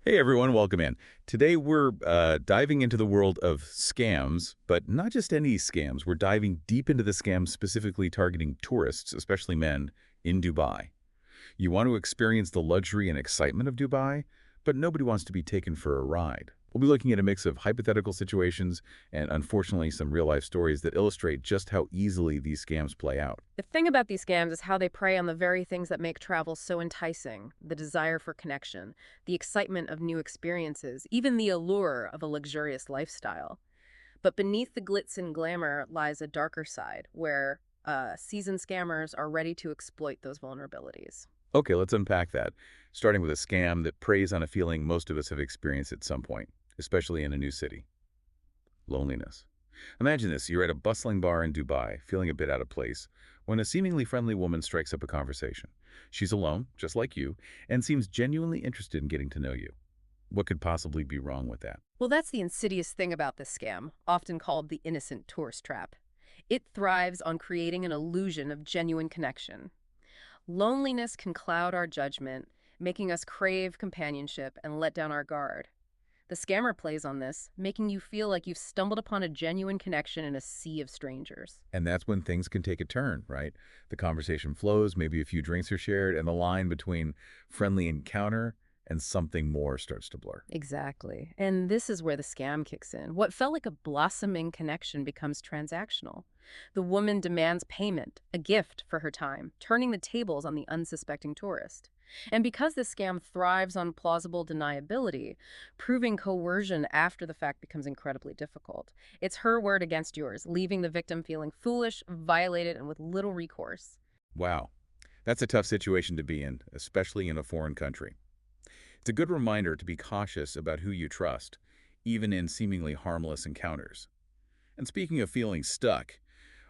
Hey everyone, welcome in. Today we're diving into the world of scams, but not just any scams. We're diving deep into the scams specifically targeting tourists, especially men, in Dubai. You want to experience the luxury and excitement of Dubai, but nobody wants to be taken for a ride. We'll be looking at a mix of hypothetical situations and, unfortunately, some real-life stories that illustrate just how easily these scams play out. The thing about these scams is how they prey on the very things that make travel so enticing: the desire for connection, the excitement of new experiences, even the allure of a luxurious lifestyle. But beneath the glitz and glamour lies a darker side, where seasoned scammers are ready to exploit those vulnerabilities. Okay, let's unpack that, starting with a scam that preys on a feeling most of us have experienced at some point, especially in a new city: loneliness. Imagine this, you're at a bustling bar in Dubai, feeling a bit out of place, when a seemingly friendly woman strikes up a conversation. She's alone, just like you, and seems genuinely interested in getting to know you. What could possibly be wrong with that? Well, that's the insidious thing about this scam, often called the innocent tourist trap. It thrives on creating an illusion of genuine connection. Loneliness can cloud our judgment, making us crave companionship and let down our guard. The scammer plays on this, making you feel like you've stumbled upon a genuine connection in a sea of strangers. And that's when things can take a turn, right? The conversation flows, maybe a few drinks are shared, and the line between friendly encounter and something more starts to blur. Exactly. And this is where the scam kicks in. What felt like a blossoming connection becomes transactional. The woman demands payment, a gift for her time, turning the tables on the unsuspecting tourist. And because this scam thrives on plausible deniability, proving coercion after the fact becomes incredibly difficult. It's her word against yours, leaving the victim feeling foolish, violated, and with little recourse. Wow, that's a tough situation to be in, especially in a foreign country. It's a good reminder to be cautious about who you trust, even in seemingly harmless encounters. And speaking of feeling stuck,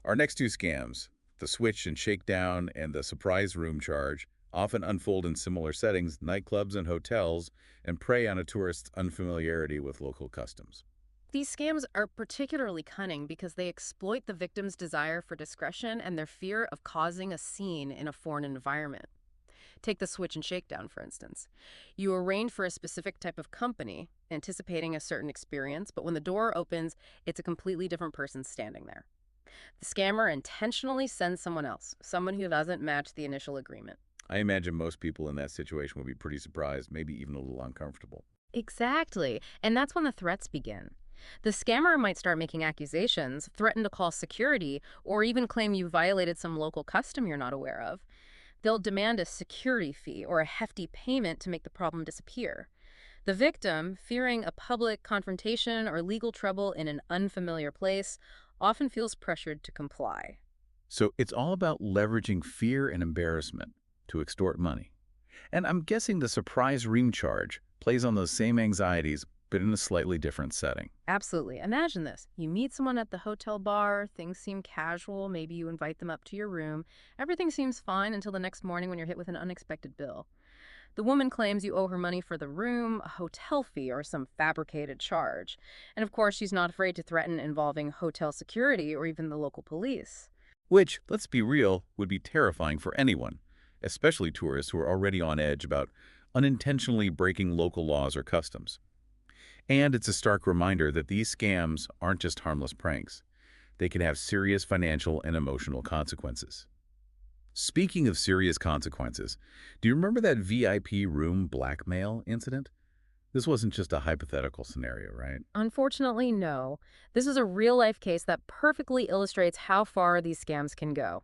our next two scams, the switch and shakedown and the surprise room charge, often unfold in similar settings, nightclubs and hotels, and prey on a tourist's unfamiliarity with local customs. These scams are particularly cunning because they exploit the victim's desire for discretion and their fear of causing a scene in a foreign environment. Take the switch and shakedown, for instance. You arrange for a specific type of company, anticipating a certain experience, but when the door opens, it's a completely different person standing there. The scammer intentionally sends someone else, someone who doesn't match the initial agreement. I imagine most people in that situation would be pretty surprised, maybe even a little uncomfortable. Exactly. And that's when the threats begin. The scammer might start making accusations, threaten to call security, or even claim you violated some local custom you're not aware of. They'll demand a security fee or a hefty payment to make the problem disappear. The victim, fearing a public confrontation or legal trouble in an unfamiliar place, often feels pressured to comply. So it's all about leveraging fear and embarrassment to extort money. And I'm guessing the surprise room charge plays on those same anxieties, but in a slightly different setting. Absolutely. Imagine this. You meet someone at the hotel bar, things seem casual, maybe you invite them up to your room. Everything seems fine until the next morning when you're hit with an unexpected bill. The woman claims you owe her money for the room, a hotel fee, or some fabricated charge. And of course, she's not afraid to threaten involving hotel security or even the local police. Which, let's be real, would be terrifying for anyone, especially tourists who are already on edge about unintentionally breaking local laws or customs. And it's a stark reminder that these scams aren't just harmless pranks. They can have serious financial and emotional consequences. Speaking of serious consequences, do you remember that VIP room blackmail incident? This wasn't just a hypothetical scenario, right? Unfortunately, no. This is a real-life case that perfectly illustrates how far these scams can go.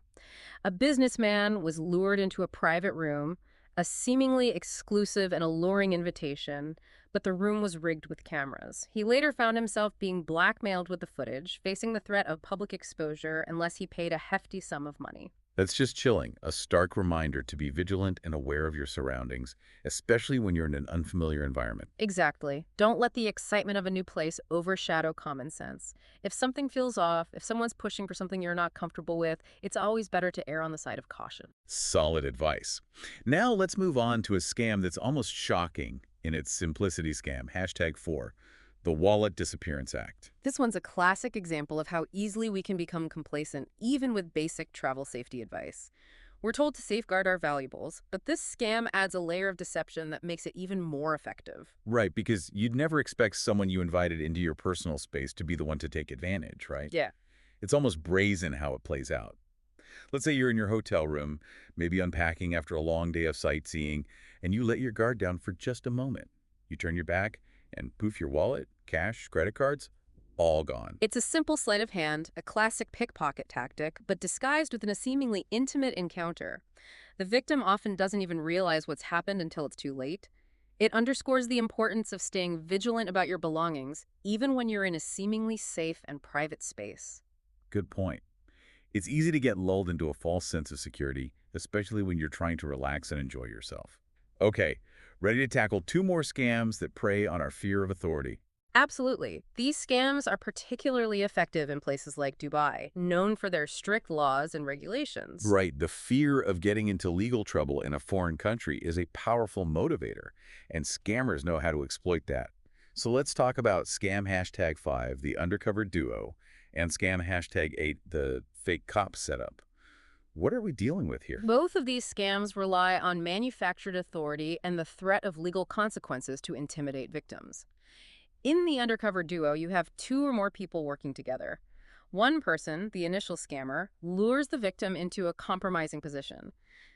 A businessman was lured into a private room, a seemingly exclusive and alluring invitation, but the room was rigged with cameras. He later found himself being blackmailed with the footage, facing the threat of public exposure unless he paid a hefty sum of money. That's just chilling, a stark reminder to be vigilant and aware of your surroundings, especially when you're in an unfamiliar environment. Exactly. Don't let the excitement of a new place overshadow common sense. If something feels off, if someone's pushing for something you're not comfortable with, it's always better to err on the side of caution. Solid advice. Now let's move on to a scam that's almost shocking in its simplicity scam, hashtag 4, the Wallet Disappearance Act. This one's a classic example of how easily we can become complacent, even with basic travel safety advice. We're told to safeguard our valuables, but this scam adds a layer of deception that makes it even more effective. Right, because you'd never expect someone you invited into your personal space to be the one to take advantage, right? Yeah. It's almost brazen how it plays out. Let's say you're in your hotel room, maybe unpacking after a long day of sightseeing, and you let your guard down for just a moment. You turn your back, and poof, your wallet, cash, credit cards, all gone. It's a simple sleight of hand, a classic pickpocket tactic, but disguised within a seemingly intimate encounter. The victim often doesn't even realize what's happened until it's too late. It underscores the importance of staying vigilant about your belongings, even when you're in a seemingly safe and private space. Good point. It's easy to get lulled into a false sense of security, especially when you're trying to relax and enjoy yourself. Okay, ready to tackle 2 more scams that prey on our fear of authority. Absolutely. These scams are particularly effective in places like Dubai, known for their strict laws and regulations. Right, the fear of getting into legal trouble in a foreign country is a powerful motivator, and scammers know how to exploit that. So let's talk about scam hashtag 5, the undercover duo, and scam hashtag 8, the fake cop setup. What are we dealing with here? Both of these scams rely on manufactured authority and the threat of legal consequences to intimidate victims. In the undercover duo, you have 2 or more people working together. One person, the initial scammer, lures the victim into a compromising position.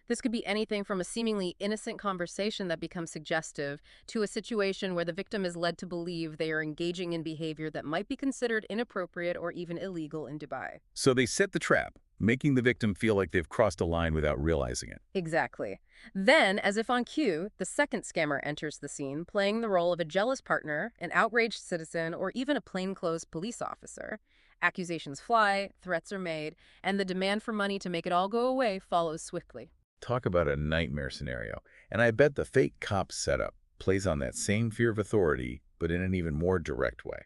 This could be anything from a seemingly innocent conversation that becomes suggestive to a situation where the victim is led to believe they are engaging in behavior that might be considered inappropriate or even illegal in Dubai. So they set the trap, making the victim feel like they've crossed a line without realizing it. Exactly. Then, as if on cue, the second scammer enters the scene, playing the role of a jealous partner, an outraged citizen, or even a plainclothes police officer. Accusations fly, threats are made, and the demand for money to make it all go away follows swiftly. Talk about a nightmare scenario. And I bet the fake cop setup plays on that same fear of authority, but in an even more direct way.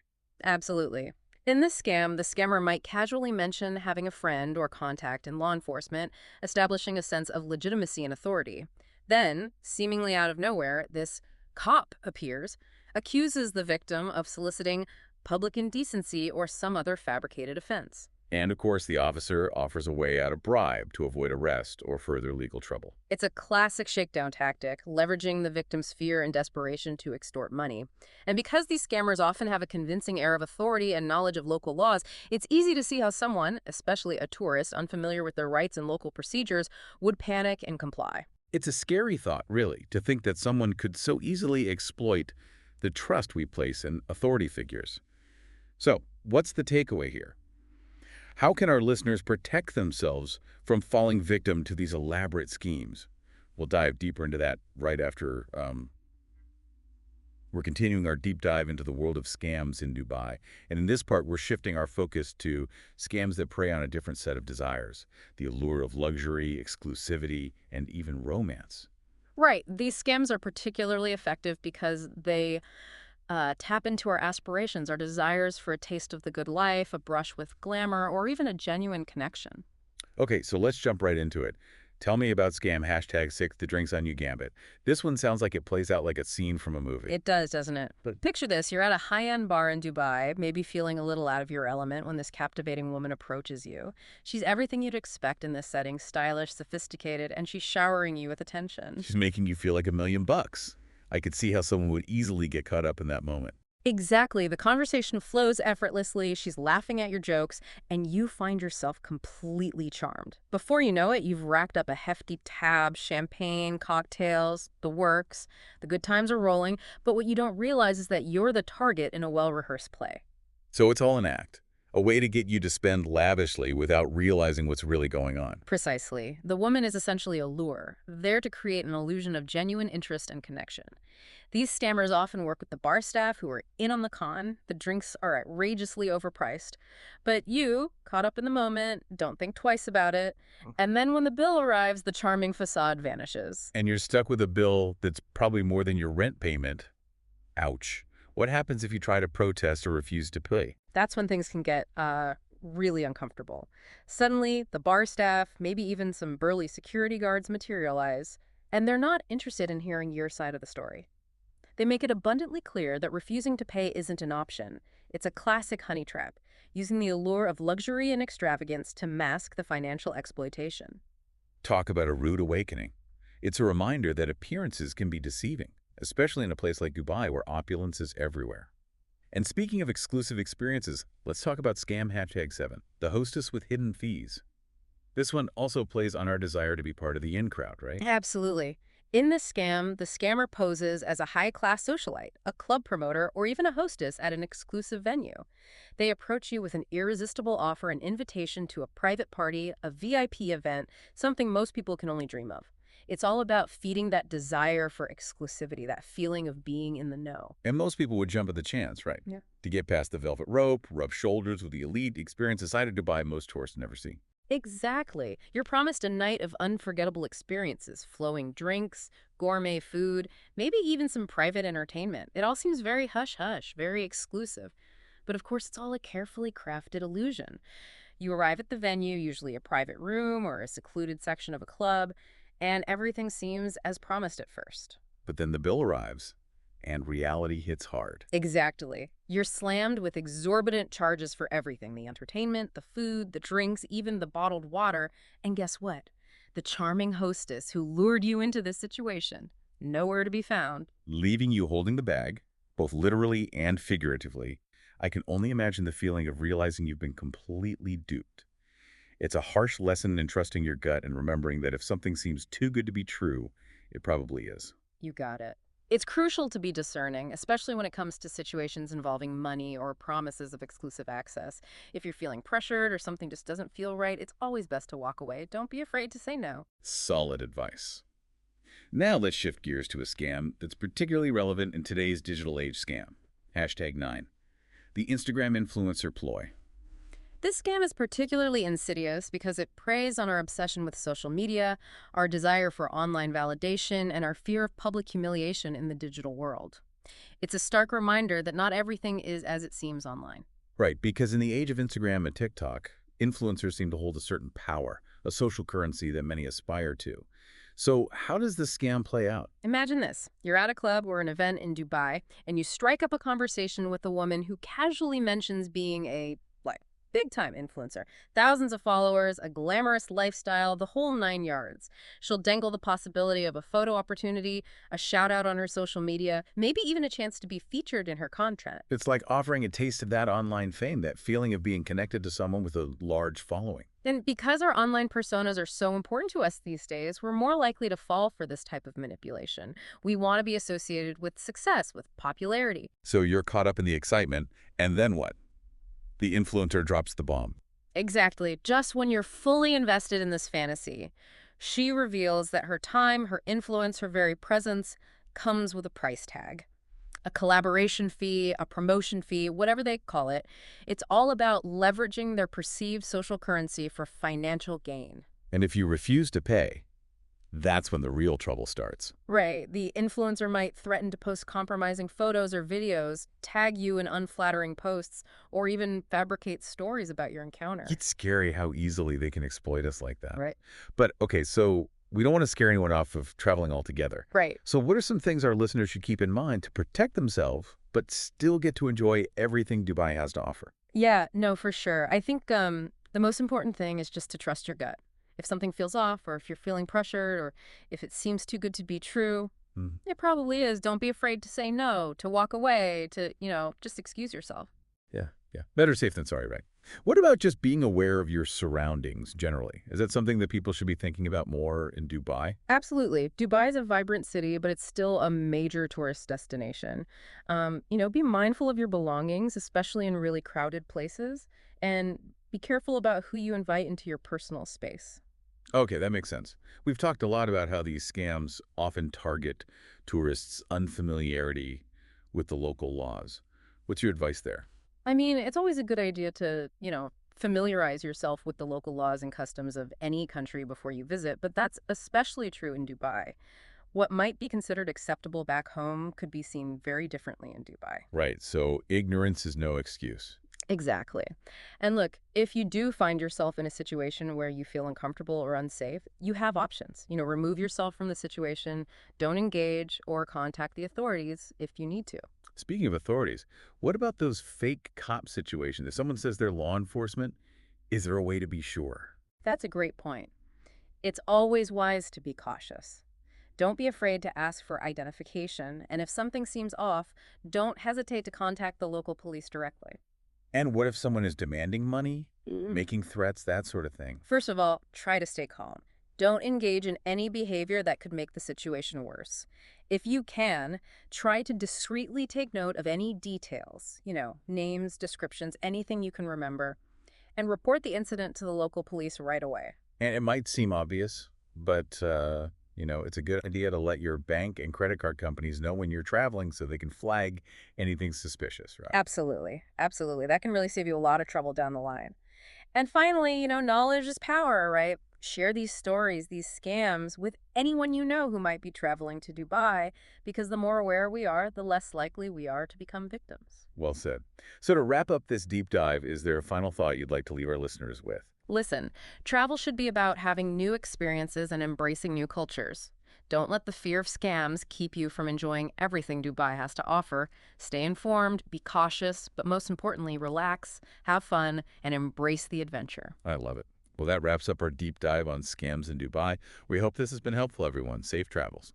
Absolutely. In this scam, the scammer might casually mention having a friend or contact in law enforcement, establishing a sense of legitimacy and authority. Then, seemingly out of nowhere, this cop appears, accuses the victim of soliciting public indecency or some other fabricated offense. And of course, the officer offers a way out, a bribe to avoid arrest or further legal trouble. It's a classic shakedown tactic, leveraging the victim's fear and desperation to extort money. And because these scammers often have a convincing air of authority and knowledge of local laws, it's easy to see how someone, especially a tourist unfamiliar with their rights and local procedures, would panic and comply. It's a scary thought, really, to think that someone could so easily exploit the trust we place in authority figures. So, what's the takeaway here? How can our listeners protect themselves from falling victim to these elaborate schemes? We'll dive deeper into that right after we're continuing our deep dive into the world of scams in Dubai. And in this part, we're shifting our focus to scams that prey on a different set of desires, the allure of luxury, exclusivity, and even romance. Right. These scams are particularly effective because they tap into our aspirations, our desires for a taste of the good life, a brush with glamour, or even a genuine connection. Okay, so let's jump right into it. Tell me about scam hashtag 6, the drinks on you gambit. This one sounds like it plays out like a scene from a movie. It does, doesn't it? But picture this. You're at a high-end bar in Dubai, maybe feeling a little out of your element when this captivating woman approaches you. She's everything you'd expect in this setting, stylish, sophisticated, and she's showering you with attention. She's making you feel like $1,000,000. I could see how someone would easily get caught up in that moment. Exactly. The conversation flows effortlessly. She's laughing at your jokes, and you find yourself completely charmed. Before you know it, you've racked up a hefty tab, champagne, cocktails, the works. The good times are rolling, but what you don't realize is that you're the target in a well-rehearsed play. So it's all an act, a way to get you to spend lavishly without realizing what's really going on. Precisely. The woman is essentially a lure, there to create an illusion of genuine interest and connection. These scammers often work with the bar staff who are in on the con. The drinks are outrageously overpriced. But you, caught up in the moment, don't think twice about it. And then when the bill arrives, the charming facade vanishes. And you're stuck with a bill that's probably more than your rent payment. Ouch. What happens if you try to protest or refuse to pay? That's when things can get really uncomfortable. Suddenly, the bar staff, maybe even some burly security guards materialize, and they're not interested in hearing your side of the story. They make it abundantly clear that refusing to pay isn't an option. It's a classic honey trap, using the allure of luxury and extravagance to mask the financial exploitation. Talk about a rude awakening. It's a reminder that appearances can be deceiving, especially in a place like Dubai where opulence is everywhere. And speaking of exclusive experiences, let's talk about scam #7, the hostess with hidden fees. This one also plays on our desire to be part of the in crowd, right? Absolutely. In this scam, the scammer poses as a high-class socialite, a club promoter, or even a hostess at an exclusive venue. They approach you with an irresistible offer, an invitation to a private party, a VIP event, something most people can only dream of. It's all about feeding that desire for exclusivity, that feeling of being in the know. And most people would jump at the chance, right? Yeah. To get past the velvet rope, rub shoulders with the elite, experience a side of Dubai most tourists never see. Exactly. You're promised a night of unforgettable experiences, flowing drinks, gourmet food, maybe even some private entertainment. It all seems very hush-hush, very exclusive. But of course, it's all a carefully crafted illusion. You arrive at the venue, usually a private room or a secluded section of a club, and everything seems as promised at first. But then the bill arrives, and reality hits hard. Exactly. You're slammed with exorbitant charges for everything, the entertainment, the food, the drinks, even the bottled water. And guess what? The charming hostess who lured you into this situation, nowhere to be found. Leaving you holding the bag, both literally and figuratively. I can only imagine the feeling of realizing you've been completely duped. It's a harsh lesson in trusting your gut and remembering that if something seems too good to be true, it probably is. You got it. It's crucial to be discerning, especially when it comes to situations involving money or promises of exclusive access. If you're feeling pressured or something just doesn't feel right, it's always best to walk away. Don't be afraid to say no. Solid advice. Now let's shift gears to a scam that's particularly relevant in today's digital age scam. #9. The Instagram influencer ploy. This scam is particularly insidious because it preys on our obsession with social media, our desire for online validation, and our fear of public humiliation in the digital world. It's a stark reminder that not everything is as it seems online. Right, because in the age of Instagram and TikTok, influencers seem to hold a certain power, a social currency that many aspire to. So how does this scam play out? Imagine this. You're at a club or an event in Dubai, and you strike up a conversation with a woman who casually mentions being a, like, big-time influencer. Thousands of followers, a glamorous lifestyle, the whole 9 yards. She'll dangle the possibility of a photo opportunity, a shout-out on her social media, maybe even a chance to be featured in her content. It's like offering a taste of that online fame, that feeling of being connected to someone with a large following. And because our online personas are so important to us these days, we're more likely to fall for this type of manipulation. We want to be associated with success, with popularity. So you're caught up in the excitement, and then what? The influencer drops the bomb. Exactly. Just when you're fully invested in this fantasy, she reveals that her time, her influence, her very presence comes with a price tag. A collaboration fee, a promotion fee, whatever they call it. It's all about leveraging their perceived social currency for financial gain. And if you refuse to pay, that's when the real trouble starts. Right. The influencer might threaten to post compromising photos or videos, tag you in unflattering posts, or even fabricate stories about your encounter. It's scary how easily they can exploit us like that. Right. But, okay, so we don't want to scare anyone off of traveling altogether. Right. So what are some things our listeners should keep in mind to protect themselves, but still get to enjoy everything Dubai has to offer? Yeah, no, for sure. I think the most important thing is just to trust your gut. If something feels off, or if you're feeling pressured, or if it seems too good to be true, it probably is. Don't be afraid to say no, to walk away, to, just excuse yourself. Yeah. Better safe than sorry, right? What about just being aware of your surroundings generally? Is that something that people should be thinking about more in Dubai? Absolutely. Dubai is a vibrant city, but it's still a major tourist destination. Be mindful of your belongings, especially in really crowded places, and be careful about who you invite into your personal space. Okay, that makes sense. We've talked a lot about how these scams often target tourists' unfamiliarity with the local laws. What's your advice there? I mean, it's always a good idea to, familiarize yourself with the local laws and customs of any country before you visit, but that's especially true in Dubai. What might be considered acceptable back home could be seen very differently in Dubai. Right, so ignorance is no excuse. Exactly. And look, if you do find yourself in a situation where you feel uncomfortable or unsafe, you have options. Remove yourself from the situation, don't engage, or contact the authorities if you need to. Speaking of authorities, what about those fake cop situations? If someone says they're law enforcement, is there a way to be sure? That's a great point. It's always wise to be cautious. Don't be afraid to ask for identification, and if something seems off, don't hesitate to contact the local police directly. And what if someone is demanding money, Mm. making threats, that sort of thing? First of all, try to stay calm. Don't engage in any behavior that could make the situation worse. If you can, try to discreetly take note of any details, names, descriptions, anything you can remember, and report the incident to the local police right away. And it might seem obvious, but, it's a good idea to let your bank and credit card companies know when you're traveling so they can flag anything suspicious, right? Absolutely. Absolutely. That can really save you a lot of trouble down the line. And finally, knowledge is power, right? Share these stories, these scams with anyone you know who might be traveling to Dubai, because the more aware we are, the less likely we are to become victims. Well said. So to wrap up this deep dive, is there a final thought you'd like to leave our listeners with? Listen, travel should be about having new experiences and embracing new cultures. Don't let the fear of scams keep you from enjoying everything Dubai has to offer. Stay informed, be cautious, but most importantly, relax, have fun, and embrace the adventure. I love it. Well, that wraps up our deep dive on scams in Dubai. We hope this has been helpful, everyone. Safe travels.